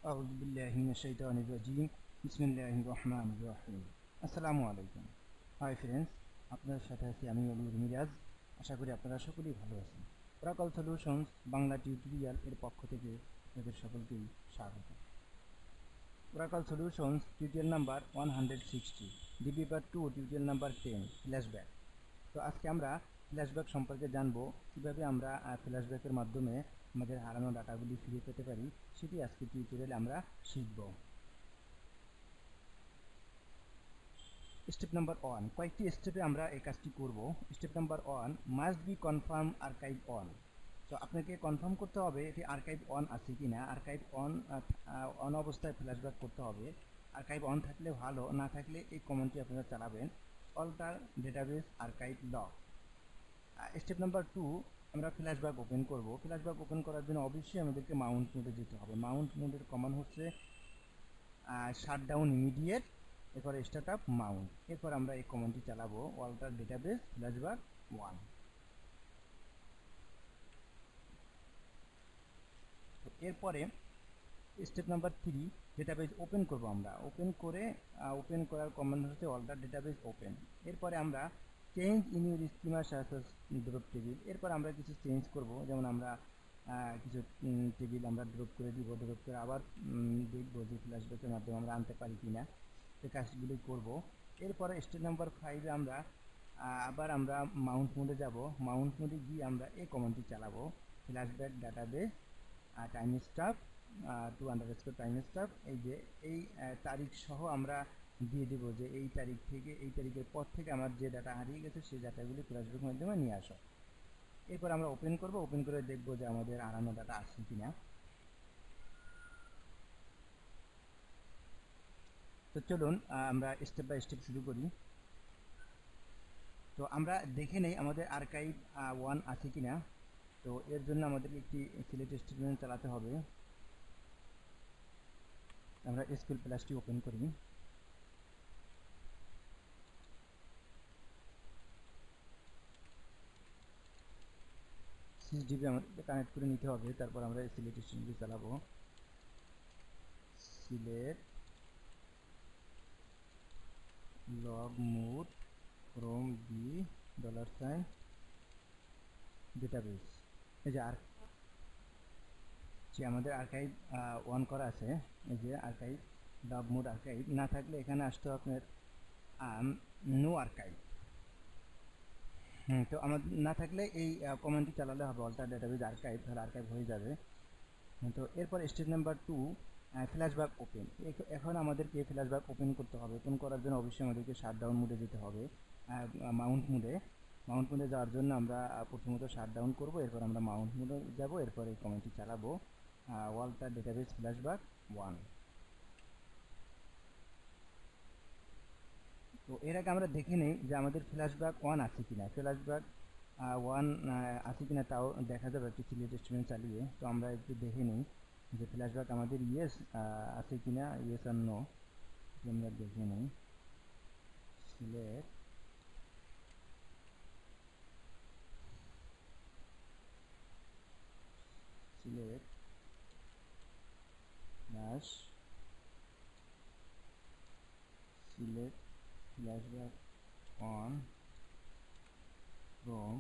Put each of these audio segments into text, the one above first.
أعوذ بالله من الشيطان الرجيم بسم الله الرحمن الرحيم আসসালামু আলাইকুম। Hi friends, আপনাদের সাথে আছি আমি অলিউর মিরাজ। আশা করি আপনারা সকলেই ভালো আছেন। ওরাকল সলিউশনস বাংলা টিউটোরিয়াল এর পক্ষ থেকে আপনাদের সকলকেই স্বাগত। Oracle solutions tutorial number 160, DBA part 2 tutorial number 10 flashback. তো আজকে আমরা ফ্ল্যাশব্যাক সম্পর্কে জানবো, কিভাবে আমরা ফ্ল্যাশব্যাকের মাধ্যমে আমাদের হারানো ডাটাগুলি ফিরে পেতে পারি, সেটি আজকে টিউটোরিয়ালে আমরা শিখব। স্টেপ নাম্বার 1, কয়েকটি স্টেপে আমরা এই কাজটি করব। Step number 1, must be confirm archive on. তো আপনাকে কনফার্ম করতে হবে এটি আর্কাইভ অন আছে কিনা। আর্কাইভ অন অবস্থায় ফ্ল্যাশব্যাক করতে হবে। আর্কাইভ অন থাকলে ভালো, না থাকলে এই কমেন্টটি আপনারা চালাবেন, alter database archive log. Step number 2, আমরা ফ্ল্যাশব্যাক ওপেন করব। ফ্ল্যাশব্যাক ওপেন করার জন্য অবশ্যই আমাদেরকে মাউন্ট মোডে যেতে হবে। মাউন্ট মোডের কমান্ড হচ্ছে শাটডাউন ইমিডিয়েট, এরপরে স্টার্টআপ মাউন্ট। এরপর আমরা এই কমান্ডটি চালাবো, অল্টার ডেটাবেস ফ্ল্যাশব্যাক 1। এরপরে স্টেপ নাম্বার 3, ডেটাবেস ওপেন করব। আমরা ওপেন করার কমান্ড হচ্ছে অল্টার ডেটাবেস ওপেন। এরপরে আমরা change in your schema search drop table. এরপর আমরা কিছু চেঞ্জ করব, যেমন আমরা কিছু টেবিল আমরা ড্রপ করে দিব। ড্রপ করে আবার দেখব যে ফ্ল্যাশব্যাকের মাধ্যমে আমরা আনতে পারি কিনা, এই কাজগুলি করব। এরপরে স্টেপ নাম্বার 5-এ আমরা আমরা মাউন্ট মোডে যাব। মাউন্ট মোডে গিয়ে আমরা এই কমান্ডটি চালাবো, flashback database timestamp to underscore timestamp. এই যে এই তারিখ সহ আমরা দিয়ে দেবো যে এই তারিখ থেকে এই তারিখের পর থেকে আমার যে ডাটা হারিয়ে গেছে সেই ডাটাগুলি ফ্ল্যাশব্যাকের মাধ্যমে নিয়ে আসো। এরপর আমরা ওপেন করব। ওপেন করে দেখব যে আমাদের হারানো ডাটা আসছে কিনা। তো চলুন আমরা স্টেপ বাই স্টেপ শুরু করি। তো আমরা দেখে নেই আমাদের আর্কাইভ 1 আছে কিনা। তো এর জন্য আমাদেরকে একটি সিলেক্ট স্টেটমেন্ট চালাতে হবে। আমরা এসকিউএল প্লাসটি ওপেন করি। সিএসডিবি আমাদেরকে কানেক্ট করে নিতে হবে। তারপর আমরা সিলেক্ট স্টেটমেন্টটি চালাবো, select log mode from V $, database. এই যে আমাদের আর্কাইভ 1 করা আছে, এই যে আর্কাইভ লগ মোড আর্কাইভ না থাকলে এখানে আসতে আপনার নো আর্কাইভ। তো আমাদের না থাকলে এই কমান্ডটি চালালে হবে, অল্টার ডেটাবেস আর্কাইভ, তাহলে আর্কাইভ হয়ে যাবে। তো এরপর স্টেপ নাম্বার 2, ফ্ল্যাশব্যাক ওপেন। এখন আমাদেরকে ফ্ল্যাশব্যাক ওপেন করতে হবে। ওপেন করার জন্য অবশ্যই আমাদেরকে শাটডাউন মোডে যেতে হবে, মাউন্ট মোডে যাওয়ার জন্য আমরা প্রথমত শাটডাউন করব, এরপর আমরা মাউন্ট মোডে যাব। এরপর এই কমান্ডটি চালাবো, অল্টার ডেটাবেস ফ্ল্যাশব্যাক 1। তো এর আগে আমরা দেখে নেই যে আমাদের ফ্ল্যাশব্যাক 1 আছে কিনা। ফ্ল্যাশব্যাক 1 আছে কিনা তাও দেখা যাবে একটি সিলেক্ট স্টেটমেন্ট চালিয়ে। তো আমরা একটু দেখে নিই যে ফ্ল্যাশব্যাক আমাদের ইয়েস আছে কিনা, ইয়েস আর নো আমরা দেখে নিই। Select flashback on from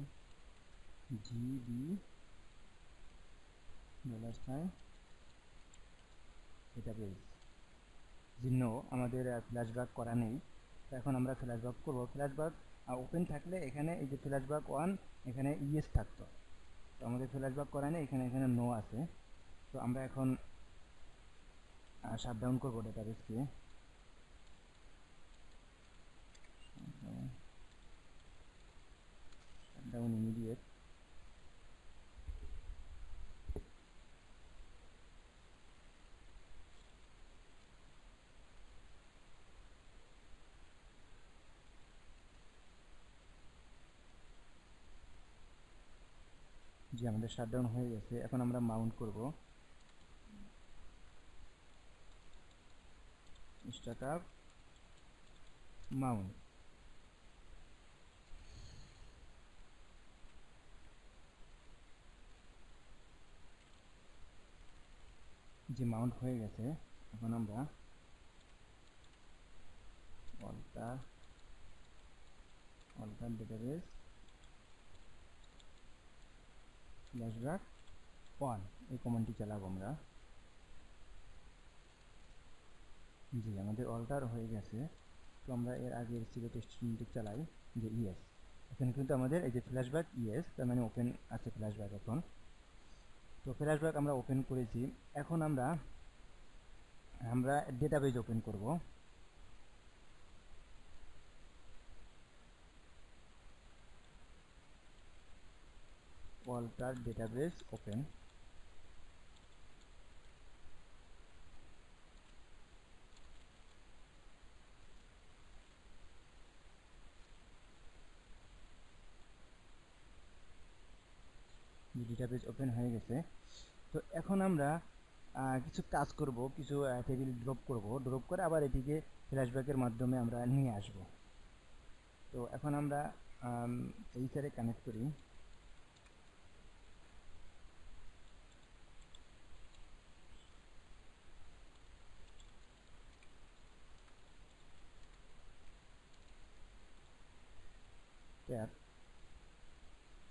DB database। No, আমাদের ফ্ল্যাশব্যাক করা নেই। তো এখন আমরা ফ্ল্যাশব্যাক করব। ফ্ল্যাশব্যাক ওপেন থাকলে এখানে এই যে ফ্ল্যাশব্যাক 1 এখানে ইয়েস থাকতো। তো আমাদের ফ্ল্যাশব্যাক করা নেই, এখানে নো আছে। তো আমরা এখন শাটডাউন করব ডেটাবেসকে। Shutdown immediate. যে আমাদের শাটডাউন হয়ে গেছে। এখন আমরা মাউন্ট করব, স্টার্টআপ মাউন্ট। যে মাউন্ট হয়ে গেছে, এখন আমরা অল্টার ডেটাবেস ফ্ল্যাশব্যাক 1 এই কমান্ডটি চালাবো আমরা। জি, আমাদের অল্টার হয়ে গেছে। তো আমরা এর আগে সিলেক্ট স্ট্রিংটি চালাই যে ইয়েস, এখানে কিন্তু আমাদের এই যে ফ্ল্যাশব্যাক ইয়েস, তার মানে ওপেন আছে ফ্ল্যাশব্যাক। এখন তো ফ্ল্যাশব্যাক আমরা ওপেন করেছি। এখন আমরা ডেটাবেজ ওপেন করব। Alter database open. Database open হয়ে গেছে। তো এখন আমরা কিছু কাজ করব, কিছু টেবিল ড্রপ করে আবার এটিকে ফ্ল্যাশব্যাকের মাধ্যমে আমরা নিয়ে আসব। তো এখন আমরা এই সারে কানেক্ট করি।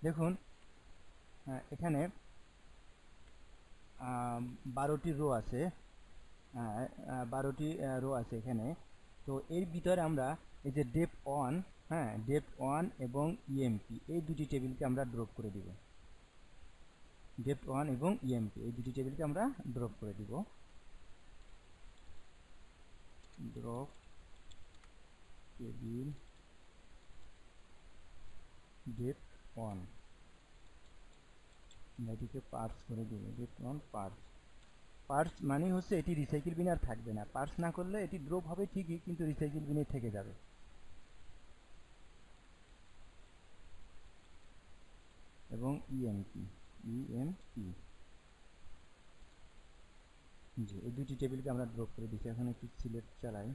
দেখুন এখানে 12টি রো আছে, 12টি রো আছে এখানে। তো এর ভিতরে আমরা এই যে ডেপ 1, ডেপ 1 এবং ইএমপি এই দুটি টেবিলকে আমরা ড্রপ করে দিব। ডেপ 1 এবং ইএমপি এই দুটি টেবিলকে আমরা ড্রপ করে দিব। ড্রপ টেবিল ডেপ 1, এটিকে পার্স করে দিব। ডেপ 1 পার্স মানে হচ্ছে এটি রিসাইকেল বিনে আর থাকবে না। পার্স না করলে এটি ড্রপ হবে ঠিকই, কিন্তু রিসাইকেল বিনে থেকে যাবে। এবং ইএমপি জি, এই দুটি টেবিলকে আমরা ড্রপ করে দিচ্ছি। এখন একটু সিলেক্ট চালাই।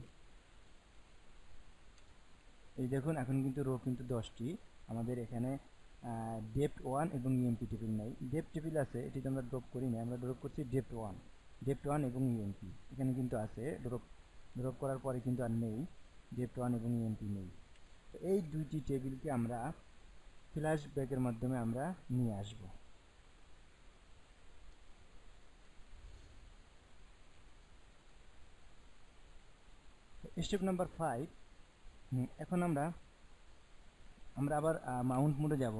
এই দেখুন এখন কিন্তু রো কিন্তু 10টি। আমাদের এখানে ডেপ্থ 1 এবং ইএমপি টেবিল নাই। ডেপ্থ টেবিল আছে, এটি আমরা ড্রপ করি না, আমরা ড্রপ করছি ডেপ্থ 1 এবং ইএমপি এখানে কিন্তু আছে। ড্রপ করার পরে কিন্তু আর নেই, ডেপ্থ 1 এবং ইএমপি নেই। তো এই দুইটি টেবিলকে আমরা ফ্ল্যাশব্যাকের মাধ্যমে আমরা নিয়ে আসব। Step number 5। এখন আমরা আবার মাউন্ট মোডে যাব।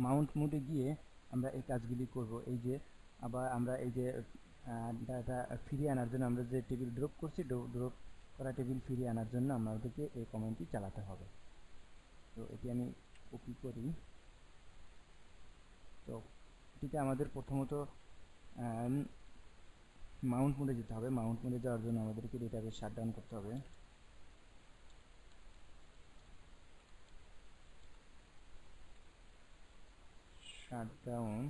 মাউন্ট মোডে গিয়ে আমরা এই কাজগুলি করব। এই যে আবার আমরা এই যে ডাটা ফিরিয়ে আনার জন্য আমরা যে টেবিল ড্রপ করছি, ড্রপ করা টেবিল ফিরিয়ে আনার জন্য আমাদেরকে এই কমান্ডটি চালাতে হবে। তো এটি আমি কপি করি। তো এটিতে আমাদের প্রথমত মাউন্ট মোডে যেতে হবে। মাউন্ট মোডে যাওয়ার জন্য আমাদেরকে ডেটাবেস শাটডাউন করতে হবে। শাটডাউন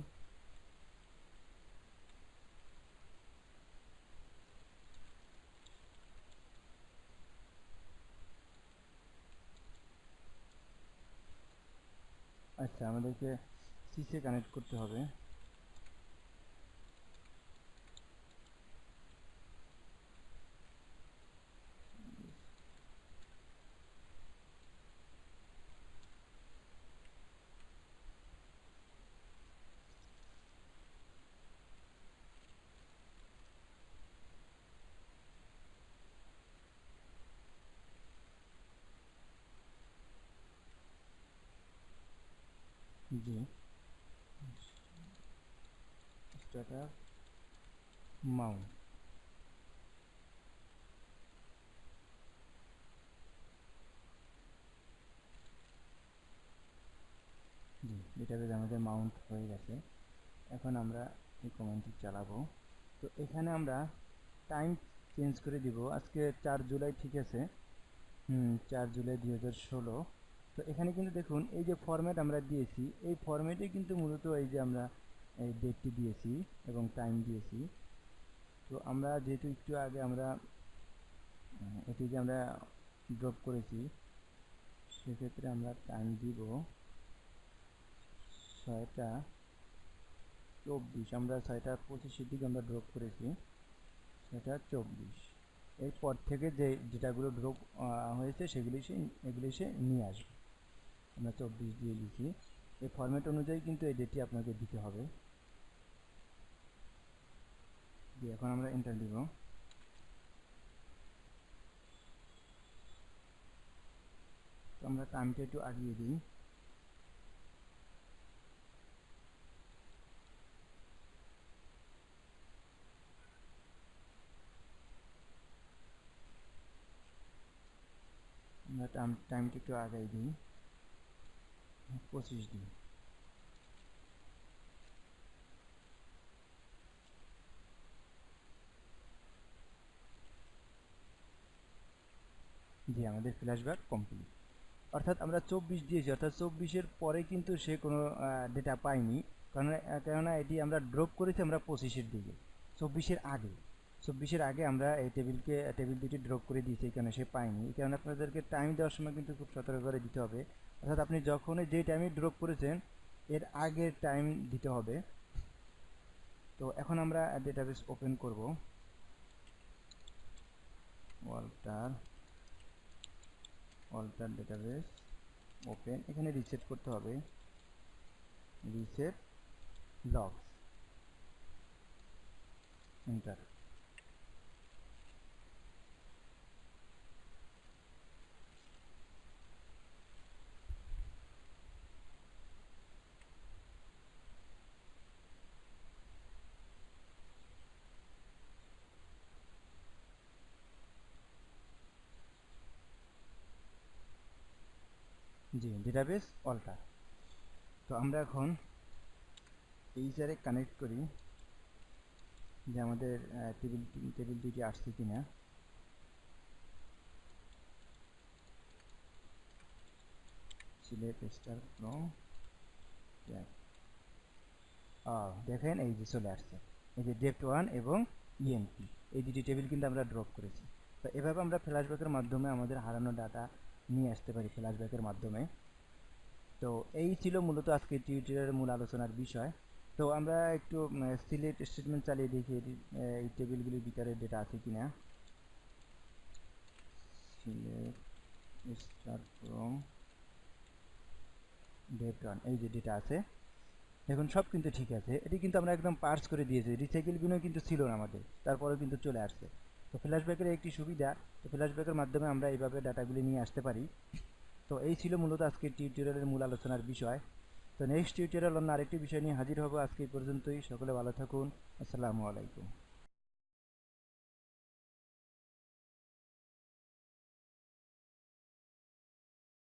আচ্ছা, আমাদেরকে সিসে কানেক্ট করতে হবে। জি, স্টার্টার মাউন্ট। জি, ডেটাবেস আমাদের মাউন্ট হয়ে গেছে। এখন আমরা এই কমান্ডটি চালাবো। তো এখানে আমরা টাইম চেঞ্জ করে দিব। আজকে 4 জুলাই, ঠিক আছে। 4 জুলাই 2016। তো এখানে কিন্তু দেখুন এই যে ফরম্যাট আমরা দিয়েছি, এই ফরম্যাটে কিন্তু মূলত এই যে আমরা এই ডেটটি দিয়েছি এবং টাইম দিয়েছি। তো আমরা যেহেতু একটু আগে আমরা এটি যে আমরা ড্রপ করেছি, সেক্ষেত্রে আমরা টাইম দিব 6টা 24, আমরা 6টা 25 দিকে আমরা ড্রপ করেছি, সেটা 24। এরপর থেকে যে ডেটাগুলো ড্রপ হয়েছে এগুলি সে নিয়ে আসবে। আমরা 24 দিয়ে লিখি। এই ফরম্যাট অনুযায়ী কিন্তু এই ডেটটি আপনাকে দিতে হবে। দিয়ে এখন আমরা এন্টার দিব। তো আমরা টাইমটা একটু আগিয়ে দিই। আমরা টাইমটা একটু আগাই দিই, 25 দিই। জি, আমাদের ফ্ল্যাশব্যাক কমপ্লিট। অর্থাৎ আমরা 24 দিয়েছি, অর্থাৎ 24-এর পরে কিন্তু সে কোনো ডেটা পায়নি, কেননা এটি আমরা ড্রপ করেছি আমরা 25-এর দিকে, 24-এর আগে আমরা এই টেবিল দুটি ড্রপ করে দিয়েছি, এই কারণে সে পায়নি। এই কারণে আপনাদেরকে টাইম দেওয়ার সময় কিন্তু খুব সতর্ক করে দিতে হবে। অর্থাৎ আপনি যখনই যেই টাইমে ড্রপ করেছেন এর আগের টাইম দিতে হবে। তো এখন আমরা ডেটাবেস ওপেন করব। অল্টার ডেটাবেস ওপেন, এখানে রিসেট করতে হবে, রিসেট লগস, এন্টার। জি, ডেটাবেস অল্টার। তো আমরা এখন এইচারে কানেক্ট করি যে আমাদের টেবিল দুইটি আসছে কিনা। সিলেক্ট স্টার ফ্রম ট্যাগ, দেখেন এই যে চলে আসছে, এই যে ডেপ্ট 1 এবং ইএনপি, এই দুটি টেবিল কিন্তু আমরা ড্রপ করেছি। তো এভাবে আমরা ফ্ল্যাশব্যাকের মাধ্যমে আমাদের হারানো ডাটা নিয়ে আসতে পারি ফ্ল্যাশব্যাকের মাধ্যমে। তো এই ছিল মূলত আজকে টিউটোরিয়ালের মূল আলোচনার বিষয়। তো আমরা একটু সিলেক্ট স্টেটমেন্ট চালিয়ে দেখি এই টেবিলগুলির ভিতরে ডেটা আছে কিনা। সিলেক্ট স্টার ফ্রম ডেপ্ট 1, এই যে ডেটা আছে, দেখুন সব কিন্তু ঠিক আছে। এটি কিন্তু আমরা একদম পার্স করে দিয়েছি, রিসাইকেল বিনও কিন্তু ছিল না আমাদের, তারপরেও কিন্তু চলে আসছে। তো ফ্ল্যাশব্যাকের একটি সুবিধা, তো ফ্ল্যাশব্যাকের মাধ্যমে আমরা এইভাবে ডাটাগুলি নিয়ে আসতে পারি। তো এই ছিল মূলত আজকের টিউটোরিয়ালের মূল আলোচনার বিষয়। তো নেক্সট টিউটোরিয়াল অন্য আরেকটি বিষয় নিয়ে হাজির হব। আজকে এই পর্যন্তই, সকলে ভালো থাকুন, আসসালামু আলাইকুম।